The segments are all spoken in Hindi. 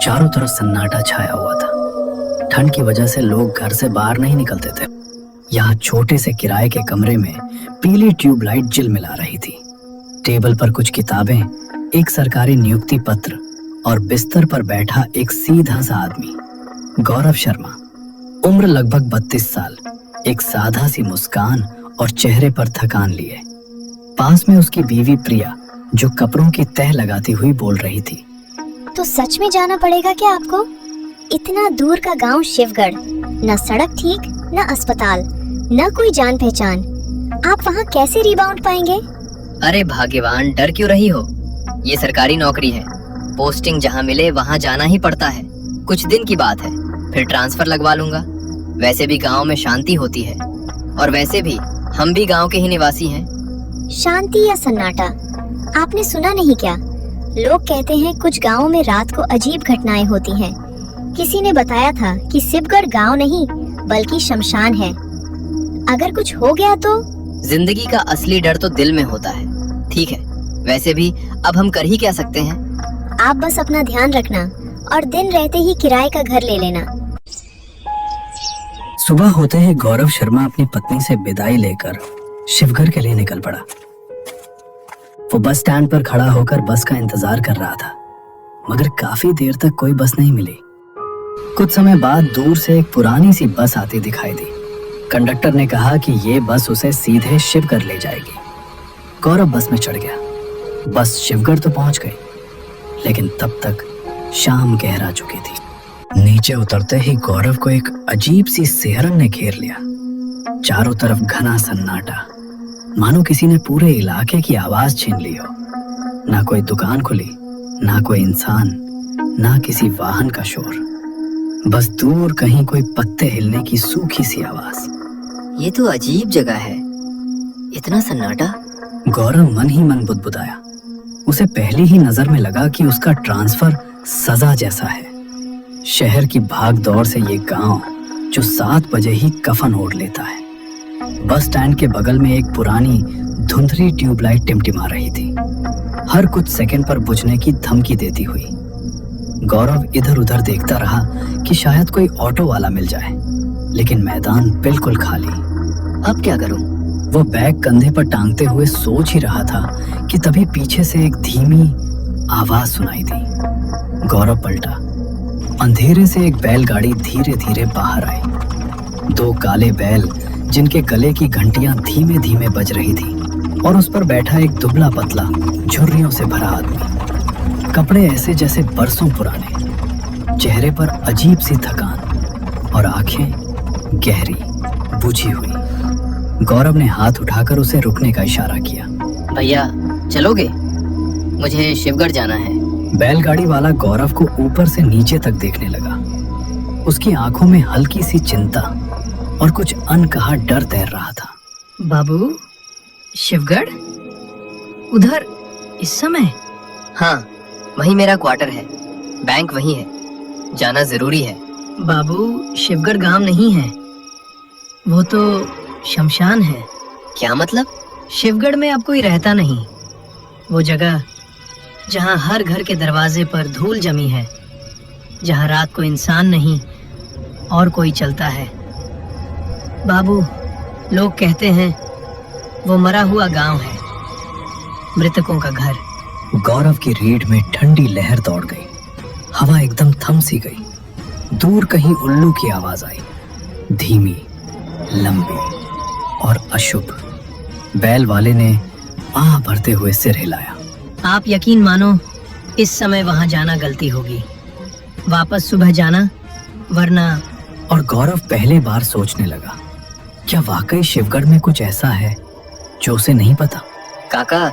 चारों तरफ सन्नाटा छाया हुआ था। ठंड की वजह से लोग घर से बाहर नहीं निकलते थे। यहाँ छोटे से किराए के कमरे में पीली ट्यूबलाइट झिलमिला रही थी। टेबल पर कुछ किताबें, एक सरकारी नियुक्ति पत्र और बिस्तर पर बैठा एक सीधा सा आदमी, गौरव शर्मा, उम्र लगभग 32 साल, एक सादा सी मुस्कान और चेहरे पर थकान लिए। पास में उसकी बीवी प्रिया, जो कपड़ों की तह लगाती हुई बोल रही थी। तो सच में जाना पड़ेगा क्या आपको? इतना दूर का गांव शिवगढ़, न सड़क ठीक, न अस्पताल, न कोई जान पहचान। आप वहाँ कैसे रिबाउंड पाएंगे? अरे भाग्यवान, डर क्यों रही हो? ये सरकारी नौकरी है, पोस्टिंग जहाँ मिले वहाँ जाना ही पड़ता है। कुछ दिन की बात है, फिर ट्रांसफर लगवा लूंगा। वैसे भी गांव में शांति होती है, और वैसे भी हम भी गांव के ही निवासी हैं। शांति या सन्नाटा, आपने सुना नहीं क्या? लोग कहते हैं कुछ गांवों में रात को अजीब घटनाएं होती हैं। किसी ने बताया था कि शिवगढ़ गांव नहीं बल्कि शमशान है। अगर कुछ हो गया तो? जिंदगी का असली डर तो दिल में होता है। ठीक है, वैसे भी अब हम कर ही क्या सकते हैं। आप बस अपना ध्यान रखना और दिन रहते ही किराए का घर ले लेना। सुबह होते ही गौरव शर्मा अपनी पत्नी से विदाई लेकर शिवगढ़ के लिए निकल पड़ा। वो बस स्टैंड पर खड़ा होकर बस का इंतजार कर रहा था, मगर काफी देर तक कोई बस नहीं मिली। कुछ समय बाद दूर से एक पुरानी सी बस आती दिखाई दी। कंडक्टर ने कहा कि ये बस उसे सीधे शिवगढ़ ले जाएगी। गौरव बस में चढ़ गया। बस शिवगढ़ तो पहुंच गई, लेकिन तब तक शाम गहरा चुकी थी। नीचे उतरते ही गौरव को एक अजीब सी सिहरन ने घेर लिया। चारों तरफ घना सन्नाटा, मानो किसी ने पूरे इलाके की आवाज छीन ली हो। ना कोई दुकान खुली, ना कोई इंसान, ना किसी वाहन का शोर। बस दूर कहीं कोई पत्ते हिलने की सूखी सी आवाज। ये तो अजीब जगह है, इतना सन्नाटा। गौरव मन ही मन बुदबुदाया। उसे पहली ही नजर में लगा कि उसका ट्रांसफर सजा जैसा है। शहर की भाग दौड़ से ये गांव जो 7 बजे ही कफन ओढ़ लेता है। बस स्टैंड के बगल में एक पुरानी धुंधली ट्यूबलाइट टिमटिमा रही थी, हर कुछ सेकंड पर बुझने की धमकी देती हुई। गौरव इधर उधर देखता रहा कि शायद कोई ऑटो वाला मिल जाए, लेकिन मैदान बिल्कुल खाली। अब क्या करूं? वो बैग कंधे पर टांगते हुए सोच ही रहा था कि तभी पीछे से एक धीमी आवाज सुनाई दी। गौरव पलटा। अंधेरे से एक बैलगाड़ी धीरे धीरे बाहर आई। 2 काले बैल जिनके गले की घंटियां धीमे धीमे बज रही थी, और उस पर बैठा एक दुबला पतला झुर्रियों से भरा आदमी। कपड़े ऐसे जैसे बरसों पुराने, चेहरे पर अजीब सी थकान और आंखें गहरी बुझी हुई। गौरव ने हाथ उठाकर उसे रुकने का इशारा किया। भैया चलोगे? मुझे शिवगढ़ जाना है। बैलगाड़ी वाला गौरव को ऊपर से नीचे तक देखने लगा। उसकी आंखों में हल्की सी चिंता और कुछ अनकहा डर तैर रहा था। बाबू, शिवगढ़? उधर इस समय? हाँ, वहीं मेरा क्वार्टर है, बैंक वहीं है, जाना जरूरी है। बाबू, शिवगढ़ गांव नहीं है, वो तो शमशान है। क्या मतलब? शिवगढ़ में अब कोई रहता नहीं। वो जगह जहाँ हर घर के दरवाजे पर धूल जमी है, जहाँ रात को इंसान नहीं और कोई चलता है। बाबू, लोग कहते हैं वो मरा हुआ गांव है, मृतकों का घर। गौरव की रीढ़ में ठंडी लहर दौड़ गई। हवा एकदम थम सी गई। दूर कहीं उल्लू की आवाज आई, धीमी, लंबी और अशुभ। बैल वाले ने आह भरते हुए सिर हिलाया। आप यकीन मानो, इस समय वहां जाना गलती होगी। वापस सुबह जाना, वरना। और गौरव पहले बार सोचने लगा, क्या वाकई शिवगढ़ में कुछ ऐसा है जो उसे नहीं पता? काका,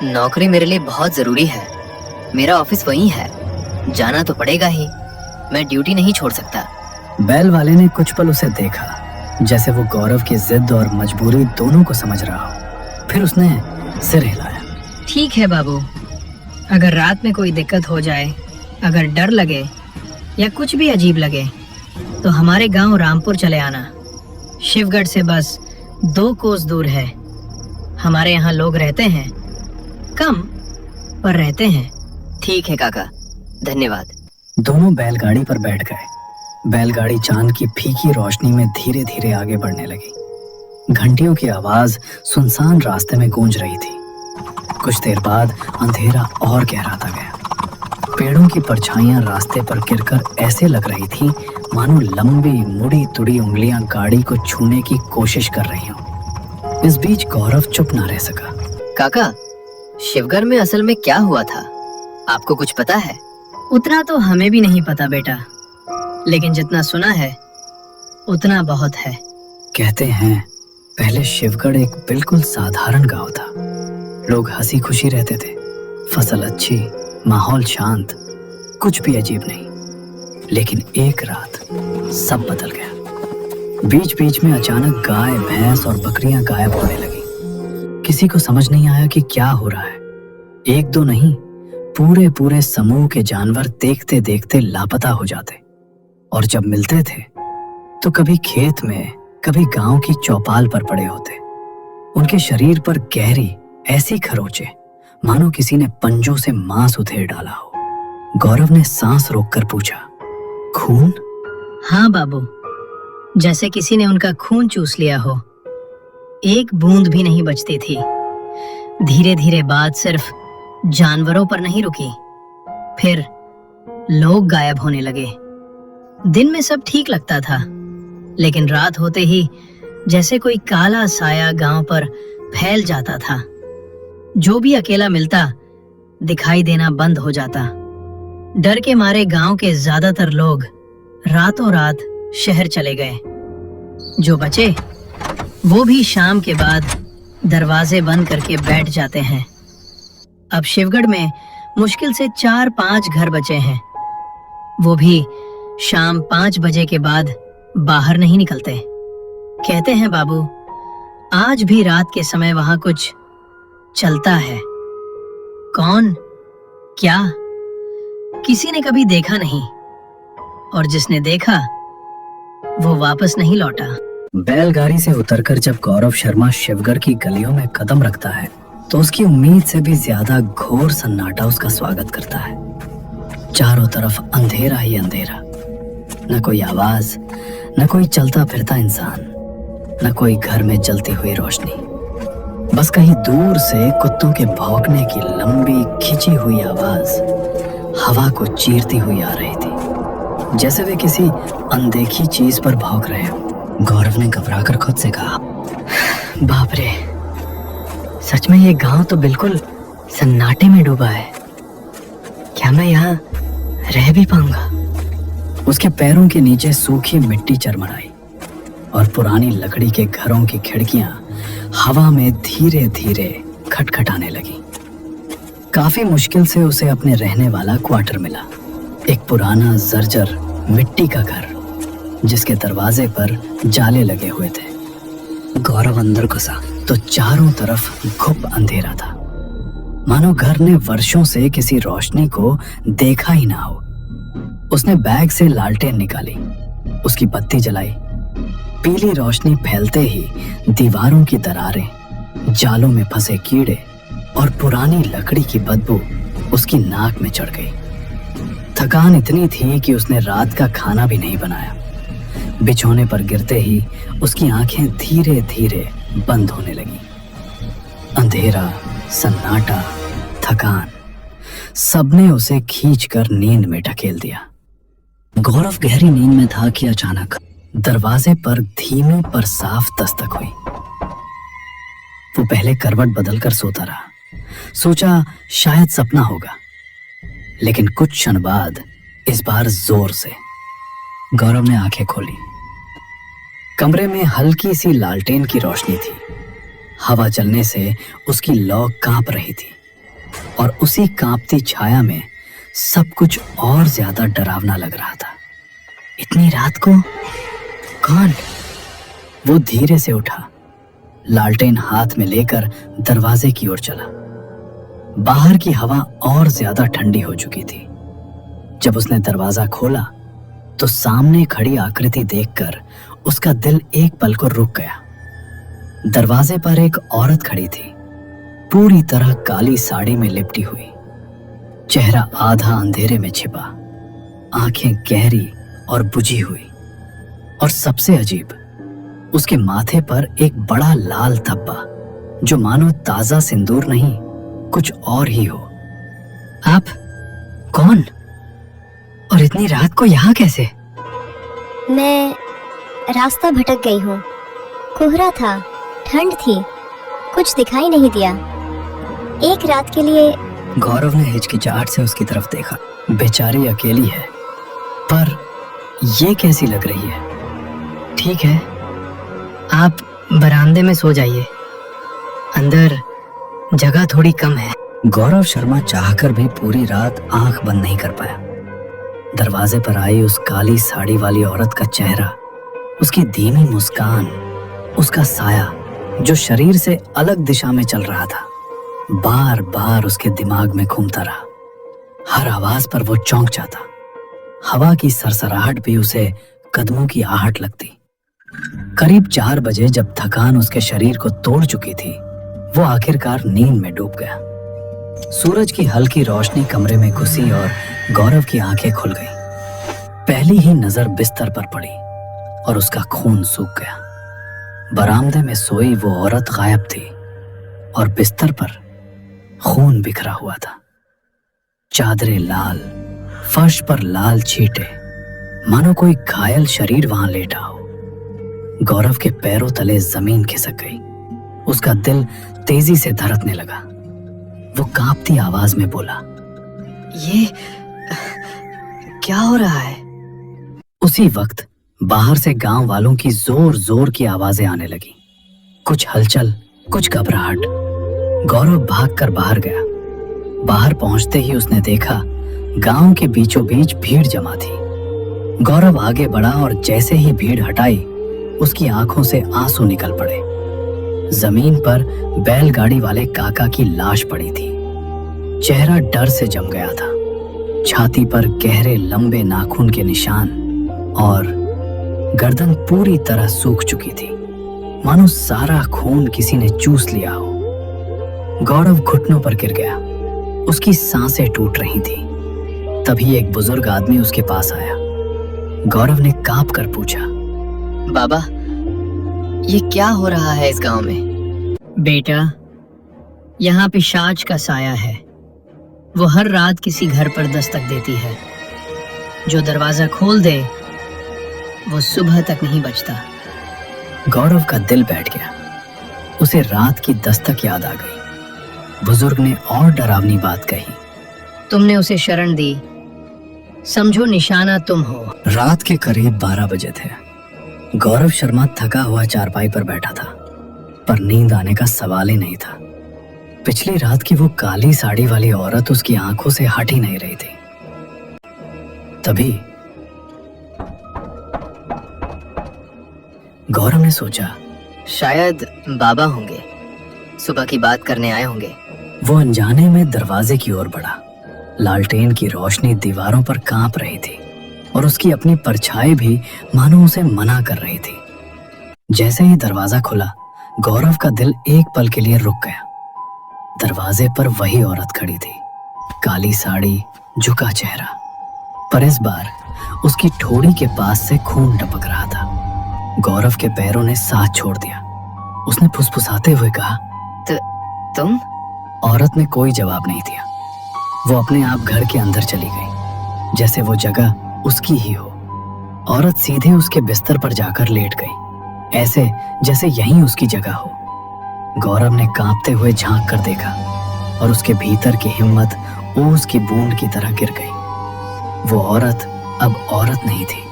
नौकरी मेरे लिए बहुत जरूरी है। मेरा ऑफिस वहीं है, जाना तो पड़ेगा ही। मैं ड्यूटी नहीं छोड़ सकता। बैल वाले ने कुछ पल उसे देखा, जैसे वो गौरव की जिद और मजबूरी दोनों को समझ रहा हो। फिर उसने सिर हिलाया। ठीक है बाबू, अगर रात में कोई दिक्कत हो जाए, अगर डर लगे या कुछ भी अजीब लगे, तो हमारे गांव रामपुर चले आना। शिवगढ़ से बस 2 कोस दूर है। हमारे यहाँ लोग रहते हैं, कम पर रहते हैं। ठीक है काका, धन्यवाद। दोनों बैलगाड़ी पर बैठ गए। बैलगाड़ी चांद की फीकी रोशनी में धीरे धीरे आगे बढ़ने लगी। घंटियों की आवाज सुनसान रास्ते में गूंज रही थी। कुछ देर बाद अंधेरा और गहराता गया। पेड़ों की परछाइयां रास्ते पर गिरकर ऐसे लग रही थी मानो लंबी मुड़ी तुड़ी उंगलियां गाड़ी को छूने की कोशिश कर रही हों। इस बीच गौरव चुप ना रह सका। काका, शिवगढ़ में असल में क्या हुआ था, आपको कुछ पता है? उतना तो हमें भी नहीं पता बेटा, लेकिन जितना सुना है उतना बहुत है। कहते हैं पहले शिवगढ़ एक बिल्कुल साधारण गांव था। लोग हंसी खुशी रहते थे, फसल अच्छी, माहौल शांत, कुछ भी अजीब नहीं। लेकिन एक रात सब बदल गया। बीच बीच में अचानक गाय, भैंस और बकरियां गायब होने लगी। किसी को समझ नहीं आया कि क्या हो रहा है। एक दो नहीं, पूरे पूरे समूह के जानवर देखते देखते लापता हो जाते। और जब मिलते थे तो कभी खेत में, कभी गांव की चौपाल पर पड़े होते। उनके शरीर पर गहरी ऐसी खरोंचे मानो किसी ने पंजों से मांस उधेड़ डाला हो। गौरव ने सांस रोककर पूछा, खून? हाँ बाबू, जैसे किसी ने उनका खून चूस लिया हो। एक बूंद भी नहीं बचती थी। धीरे धीरे बात सिर्फ जानवरों पर नहीं रुकी, फिर लोग गायब होने लगे। दिन में सब ठीक लगता था, लेकिन रात होते ही जैसे कोई काला साया गांव पर फैल जाता था। जो भी अकेला मिलता दिखाई देना बंद हो जाता। डर के मारे गांव के ज्यादातर लोग रातों रात शहर चले गए। जो बचे वो भी शाम के बाद दरवाजे बंद करके बैठ जाते हैं। अब शिवगढ़ में मुश्किल से 4-5 घर बचे हैं। वो भी शाम 5 बजे के बाद बाहर नहीं निकलते। कहते हैं बाबू, आज भी रात के समय वहां कुछ चलता है। कौन, क्या, किसी ने कभी देखा नहीं, और जिसने देखा वो वापस नहीं लौटा। बैलगाड़ी से उतरकर जब गौरव शर्मा शिवगढ़ की गलियों में कदम रखता है तो उसकी उम्मीद से भी ज्यादा घोर सन्नाटा उसका स्वागत करता है। चारों तरफ अंधेरा ही अंधेरा, न कोई आवाज, न कोई चलता फिरता इंसान, न कोई घर में जलती हुई रोशनी। बस कहीं दूर से कुत्तों के भौंकने की लंबी खिंची हुई आवाज हवा को चीरती हुई आ रही थी, जैसे वे किसी अनदेखी चीज पर भौंक रहे हो। गौरव ने घबराकर खुद से कहा, बाप रे, सच में ये गांव तो बिल्कुल सन्नाटे में डूबा है। क्या मैं यहाँ रह भी पाऊंगा? उसके पैरों के नीचे सूखी मिट्टी चरमराई और पुरानी लकड़ी के घरों की खिड़कियां हवा में धीरे धीरे खटखटाने लगी। काफी मुश्किल से उसे अपने रहने वाला क्वार्टर मिला। एक पुराना जर्जर मिट्टी का घर जिसके दरवाजे पर जाले लगे हुए थे। गौरव अंदर घुसा तो चारों तरफ घुप अंधेरा था, मानो घर ने वर्षों से किसी रोशनी को देखा ही ना हो। उसने बैग से लालटेन निकाली, उसकी बत्ती जलाई। पीली रोशनी फैलते ही दीवारों की दरारें, जालों में फंसे कीड़े और पुरानी लकड़ी की बदबू उसकी नाक में चढ़ गई। थकान इतनी थी कि उसने रात का खाना भी नहीं बनाया। बिछौने पर गिरते ही उसकी आंखें धीरे धीरे बंद होने लगी। अंधेरा, सन्नाटा, थकान, सबने उसे खींचकर नींद में ढकेल दिया। गौरव गहरी नींद में था कि अचानक दरवाजे पर धीमी पर साफ दस्तक हुई। वो पहले करवट बदलकर सोता रहा, सोचा शायद सपना होगा, लेकिन कुछ क्षण बाद इस बार जोर से गौरव ने आंखें खोली। कमरे में हल्की सी लालटेन की रोशनी थी। हवा चलने से उसकी लौ कांप रही थी और उसी कांपती छाया में सब कुछ और ज्यादा डरावना लग रहा था। इतनी रात को कौन? वो धीरे से उठा, लालटेन हाथ में लेकर दरवाजे की ओर चला। बाहर की हवा और ज्यादा ठंडी हो चुकी थी। जब उसने दरवाजा खोला तो सामने खड़ी आकृति देखकर उसका दिल एक पल को रुक गया। दरवाजे पर एक औरत खड़ी थी, पूरी तरह काली साड़ी में लिपटी हुई, चेहरा आधा अंधेरे में छिपा। आंखें गहरी और बुझी हुई। और सबसे अजीब, उसके माथे पर एक बड़ा लाल धब्बा जो मानो ताजा सिंदूर नहीं कुछ और ही हो। आप कौन? और इतनी रात को यहाँ कैसे? मैं रास्ता भटक गई हूँ। कोहरा था, ठंड थी, कुछ दिखाई नहीं दिया। एक रात के लिए। गौरव ने हिचकिचाहट से उसकी तरफ देखा। बेचारी अकेली है, पर ये कैसी लग रही है? ठीक है, आप बरामदे में सो जाइए, अंदर जगह थोड़ी कम है। गौरव शर्मा चाहकर भी पूरी रात आंख बंद नहीं कर पाया। दरवाजे पर आई उस काली साड़ी वाली औरत का चेहरा, उसकी धीमी मुस्कान, उसका साया जो शरीर से अलग दिशा में चल रहा था, बार बार उसके दिमाग में घूमता रहा। हर आवाज पर वो चौंक जाता। हवा की सरसराहट भी उसे कदमों की आहट लगती। करीब 4 बजे जब थकान उसके शरीर को तोड़ चुकी थी, वो आखिरकार नींद में डूब गया। सूरज की हल्की रोशनी कमरे में घुसी और गौरव की आंखें खुल गईं। पहली ही नजर बिस्तर पर पड़ी और उसका खून सूख गया। बरामदे में सोई वो औरत गायब थी और बिस्तर पर खून बिखरा हुआ था। चादरें लाल, फर्श पर लाल छींटे, मानो कोई घायल शरीर वहां लेटा हो। गौरव के पैरों तले जमीन खिसक गई। उसका दिल तेजी से धड़कने लगा। वो कांपती आवाज में बोला, ये क्या हो रहा है? उसी वक्त बाहर से गांव वालों की जोर जोर की आवाजें आने लगी। कुछ हलचल, कुछ घबराहट। गौरव भागकर बाहर गया। बाहर पहुंचते ही उसने देखा गांव के बीचों बीच भीड़ जमा थी। गौरव आगे बढ़ा और जैसे ही भीड़ हटाई, उसकी आंखों से आंसू निकल पड़े। जमीन पर बैलगाड़ी वाले काका की लाश पड़ी थी। चेहरा डर से जम गया था। छाती पर गहरे लंबे नाखून के निशान और गर्दन पूरी तरह सूख चुकी थी, मानो सारा खून किसी ने चूस लिया हो। गौरव घुटनों पर गिर गया। उसकी सांसें टूट रही थी। तभी एक बुजुर्ग आदमी उसके पास आया। गौरव ने कांप कर पूछा, बाबा, ये क्या हो रहा है इस गांव में? बेटा, यहाँ पिशाच का साया है। वो हर रात किसी घर पर दस्तक देती है। जो दरवाजा खोल दे वो सुबह तक नहीं बचता। गौरव का दिल बैठ गया। उसे रात की दस्तक याद आ गई। बुजुर्ग ने और डरावनी बात कही, तुमने उसे शरण दी, समझो निशाना तुम हो। रात के करीब 12 बजे थे। गौरव शर्मा थका हुआ चारपाई पर बैठा था, पर नींद आने का सवाल ही नहीं था। पिछली रात की वो काली साड़ी वाली औरत उसकी आंखों से हट ही नहीं रही थी। तभी गौरव ने सोचा, शायद बाबा होंगे, सुबह की बात करने आए होंगे। वो अनजाने में दरवाजे की ओर बढ़ा। लालटेन की रोशनी दीवारों पर कांप रही थी और उसकी अपनी परछाई भी मानो उसे मना कर रही थी। जैसे ही दरवाजा खुला, गौरव का दिल एक पल के लिए रुक गया। दरवाजे पर वही औरत खड़ी थी, काली साड़ी, झुका चेहरा, पर इस बार उसकी ठोड़ी के पास से खून टपक रहा था। गौरव के पैरों ने साथ छोड़ दिया। उसने फुसफुसाते हुए कहा, तुम? औरत ने कोई जवाब नहीं दिया। वो अपने आप घर के अंदर चली गई, जैसे वो जगह उसकी ही हो। औरत सीधे उसके बिस्तर पर जाकर लेट गई, ऐसे जैसे यहीं उसकी जगह हो। गौरव ने कांपते हुए झांक कर देखा और उसके भीतर की हिम्मत ओस की बूंद की तरह गिर गई। वो औरत अब औरत नहीं थी।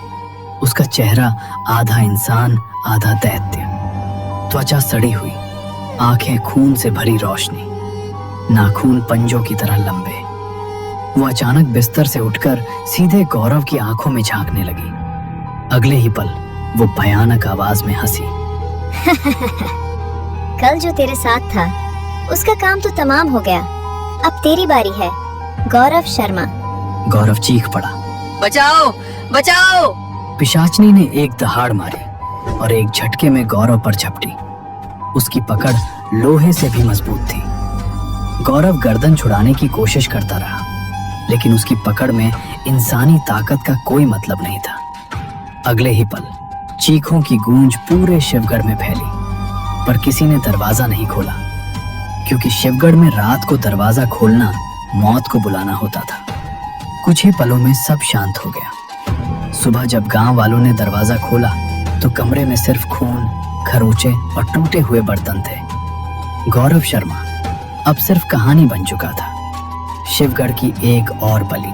उसका चेहरा आधा इंसान आधा दैत्य, त्वचा सड़ी हुई, आंखें खून से भरी रोशनी, नाखून पंजों की तरह लंबे। वो अचानक बिस्तर से उठकर सीधे गौरव की आंखों में झांकने लगी। अगले ही पल वो भयानक आवाज में हंसी। कल जो तेरे साथ था उसका काम तो तमाम हो गया, अब तेरी बारी है, गौरव शर्मा। गौरव चीख पड़ा, बचाओ, बचाओ! पिशाचनी ने एक दहाड़ मारी और एक झटके में गौरव पर झपटी। उसकी पकड़ लोहे से भी मजबूत थी। गौरव गर्दन छुड़ाने की कोशिश करता रहा, लेकिन उसकी पकड़ में इंसानी ताकत का कोई मतलब नहीं था। अगले ही पल चीखों की गूंज पूरे शिवगढ़ में फैली, पर किसी ने दरवाजा नहीं खोला, क्योंकि शिवगढ़ में रात को दरवाजा खोलना मौत को बुलाना होता था। कुछ ही पलों में सब शांत हो गया। सुबह जब गांव वालों ने दरवाजा खोला तो कमरे में सिर्फ खून, खरोचे और टूटे हुए बर्तन थे। गौरव शर्मा अब सिर्फ कहानी बन चुका था, शिवगढ़ की एक और बलि।